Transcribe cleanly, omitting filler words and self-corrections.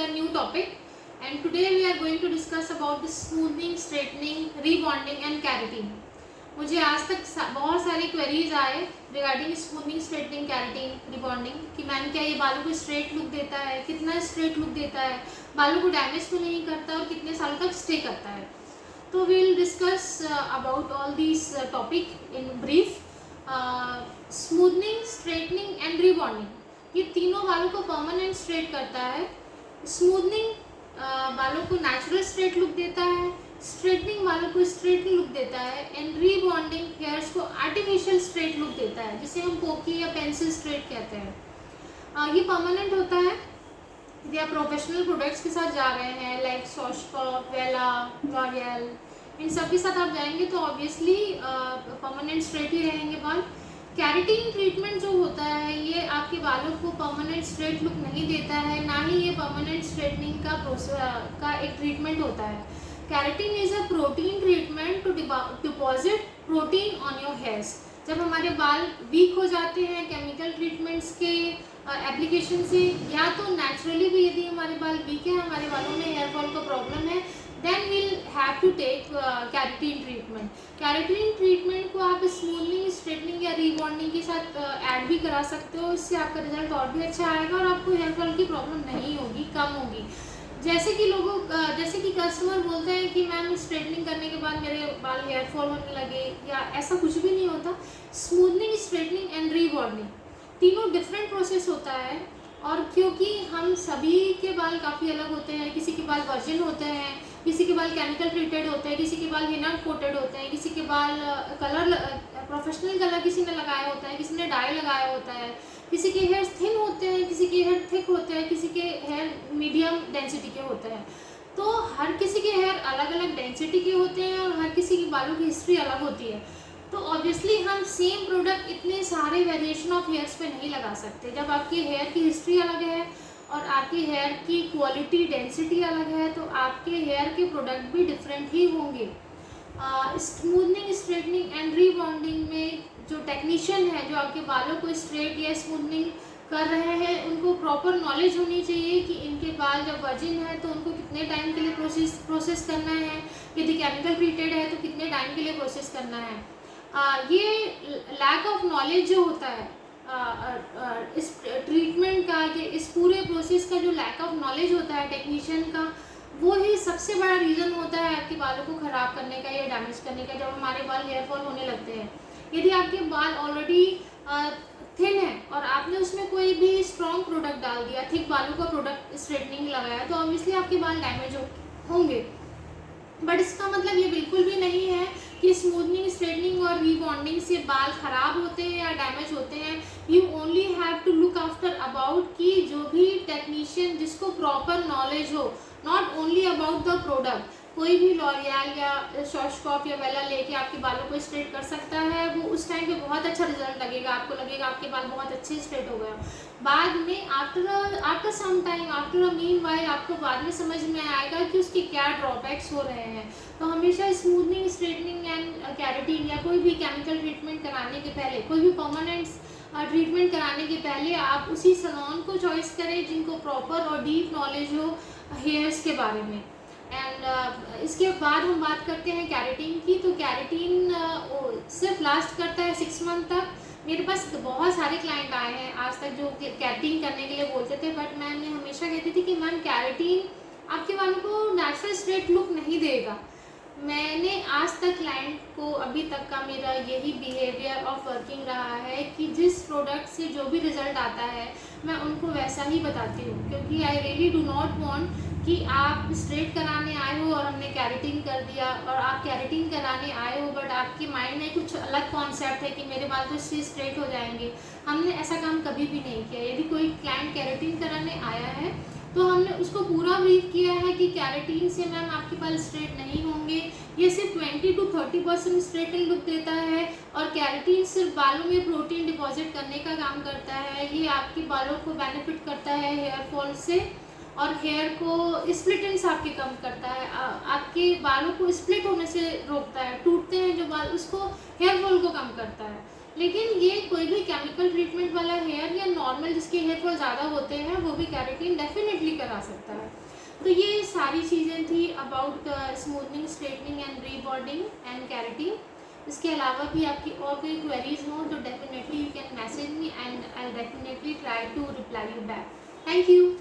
a new topic, and today we are going to discuss about the smoothing, straightening, rebonding and keratin. मुझे आज तक बहुत सारी queries आए regarding smoothening, straightening, keratin, rebonding कि ma'am क्या ये बालों को स्ट्रेट लुक देता है, कितना स्ट्रेट लुक देता है, बालों को डैमेज तो नहीं करता और कितने सालों तक स्टे करता है. तो we will discuss about all these topic in brief. Smoothening, straightening and rebonding, ये तीनों बालों को परमानेंट स्ट्रेट करता है. स्मूथनिंग बालों को नेचुरल स्ट्रेट लुक देता है, स्ट्रेटनिंग बालों को स्ट्रेट लुक देता है, एंड रीबॉन्डिंग हेयर्स को आर्टिफिशियल स्ट्रेट लुक देता है, जिसे हम पोकी या पेंसिल स्ट्रेट कहते हैं. ये परमानेंट होता है. यदि आप प्रोफेशनल प्रोडक्ट्स के साथ जा रहे हैं लाइक सॉशकॉफ, वेला, लॉरियल, इन सब के साथ आप जाएंगे तो ऑब्वियसली परमानेंट स्ट्रेट ही रहेंगे बाल. कैरेटिन ट्रीटमेंट जो होता है ये आपके बालों को परमानेंट स्ट्रेट लुक नहीं देता है, ना ही ये परमानेंट स्ट्रेटनिंग का एक ट्रीटमेंट होता है. Keratin is a protein treatment to deposit protein on your hairs. जब हमारे बाल वीक हो जाते हैं केमिकल ट्रीटमेंट्स के एप्लीकेशन से, या तो नेचुरली भी यदि हमारे बाल वीक है, हमारे बालों में हेयर फॉल का प्रॉब्लम है, then we'll have to take keratin treatment. Keratin treatment को आप स्मूथनिंग, स्ट्रेटनिंग या रीबॉन्डिंग के साथ ऐड भी करा सकते हो. इससे आपका रिजल्ट और भी अच्छा आएगा और आपको हेयर फॉल की प्रॉब्लम नहीं होगी, कम होगी. जैसे कि कस्टमर बोलते हैं कि मैम स्ट्रेटनिंग करने के बाद मेरे बाल हेयर फॉल होने लगे, या ऐसा कुछ भी नहीं होता. स्मूथनिंग, स्ट्रेटनिंग एंड रीबॉन्डिंग तीनों डिफरेंट प्रोसेस होता है. और क्योंकि हम सभी के बाल काफ़ी अलग होते हैं, किसी के बाल वर्जिन होते हैं, किसी के बाल केमिकल ट्रीटेड होते हैं, किसी के बाल हिना कोटेड होते हैं, किसी के बाल कलर प्रोफेशनल कलर किसी ने लगाया होता है, किसी ने डाई लगाया होता है, किसी के हेयर थिन होते हैं, किसी के हेयर थिक होते हैं, किसी के हेयर मीडियम डेंसिटी के होते हैं. तो हर किसी के हेयर अलग अलग डेंसिटी के होते हैं और हर किसी की बालों की हिस्ट्री अलग होती है. तो ऑब्वियसली हम सेम प्रोडक्ट इतने सारे वेरिएशन ऑफ हेयर्स पे नहीं लगा सकते. जब आपकी हेयर की हिस्ट्री अलग है और आपके हेयर की क्वालिटी, डेंसिटी अलग है, तो आपके हेयर के प्रोडक्ट भी डिफरेंट ही होंगे. स्मूथनिंग, स्ट्रेटनिंग एंड रीबॉन्डिंग में जो टेक्नीशियन है जो आपके बालों को स्ट्रेट या स्मूथनिंग कर रहे हैं, उनको प्रॉपर नॉलेज होनी चाहिए कि इनके बाल जब वर्जिन है तो उनको कितने टाइम के लिए प्रोसेस करना है, यदि केमिकल ट्रीटेड है तो कितने टाइम के लिए प्रोसेस करना है. ये लैक ऑफ नॉलेज जो होता है इस ट्रीटमेंट का, इस पूरे प्रोसेस का जो लैक ऑफ नॉलेज होता है टेक्नीशियन का, वो ही सबसे बड़ा रीज़न होता है आपके बालों को ख़राब करने का या डैमेज करने का, जब हमारे बाल हेयर फॉल होने लगते हैं. यदि आपके बाल ऑलरेडी थिन है और आपने उसमें कोई भी स्ट्रॉन्ग प्रोडक्ट डाल दिया, थिक बालों का प्रोडक्ट स्ट्रेटनिंग लगाया, तो ऑब्वियसली आपके बाल डैमेज होंगे. बट इसका मतलब ये बिल्कुल भी नहीं है कि स्मूथनिंग, स्ट्रेटनिंग और रीबॉन्डिंग से बाल ख़राब होते हैं या डैमेज होते हैं. You only have to look after about कि जो भी टेक्नीशियन जिसको प्रॉपर नॉलेज हो, not only about the product. कोई भी लॉरियल या शॉशकॉफ या वेला लेके आपके बालों को स्ट्रेट कर सकता है, वो उस टाइम पे बहुत अच्छा रिजल्ट लगेगा, आपको लगेगा आपके बाल बहुत अच्छे स्ट्रेट हो गए. बाद में after some time, after a meanwhile, आपको बाद में समझ में आएगा कि उसके क्या ड्रॉबैक्स हो रहे हैं. तो हमेशा स्मूथनिंग, स्ट्रेटनिंग एंड कैरेटिन या कोई भी केमिकल ट्रीटमेंट कराने के पहले, कोई भी परमानेंट ट्रीटमेंट कराने के पहले आप उसी सैलून को चॉइस करें जिनको प्रॉपर और डीप नॉलेज हो हेयर्स के बारे में. एंड इसके बाद हम बात करते हैं कैरेटिन की. तो कैरेटिन सिर्फ लास्ट करता है 6 मंथ तक. मेरे पास बहुत सारे क्लाइंट आए हैं आज तक जो कैरेटिन करने के लिए बोलते थे, बट मैंने हमेशा कहती थी कि मैम कैरेटिन आपके बालों को नेचुरल स्ट्रेट लुक नहीं देगा. मैंने आज तक क्लाइंट को, अभी तक का मेरा यही बिहेवियर ऑफ वर्किंग रहा है कि जिस प्रोडक्ट से जो भी रिज़ल्ट आता है मैं उनको वैसा ही बताती हूँ, क्योंकि I really do not want कि आप स्ट्रेट कराने आए हो और हमने कैरेटिन कर दिया, और आप कैरेटिन कराने आए हो बट आपके माइंड में कुछ अलग कॉन्सेप्ट है कि मेरे बाल तो इससे स्ट्रेट हो जाएंगे. हमने ऐसा काम कभी भी नहीं किया. यदि कोई क्लाइंट कैरेटिन कराने आया है तो हमने उसको पूरा ब्रीफ किया है कि कैरेटिन से मैम आपके बाल स्ट्रेट नहीं होंगे, ये सिर्फ 20 to 30% स्ट्रेटन लुक देता है, और कैरेटिन सिर्फ बालों में प्रोटीन डिपॉजिट करने का काम करता है. ये आपके बालों को बेनिफिट करता है हेयर फॉल से, और हेयर को स्प्लिटेंस आपके कम करता है, आपके बालों को स्प्लिट होने से रोकता है, टूटते हैं जो बाल उसको हेयर फॉल को कम करता है. लेकिन ये कोई भी केमिकल ट्रीटमेंट वाला हेयर या नॉर्मल जिसके हेयर फॉल ज़्यादा होते हैं वो भी केराटिन डेफिनेटली करा सकता है। तो ये सारी चीज़ें थी about smoothening, straightening and rebonding and keratin. इसके अलावा भी आपकी और कोई क्वेरीज हो तो definitely you can message me and I will definitely try to reply you back. Thank you.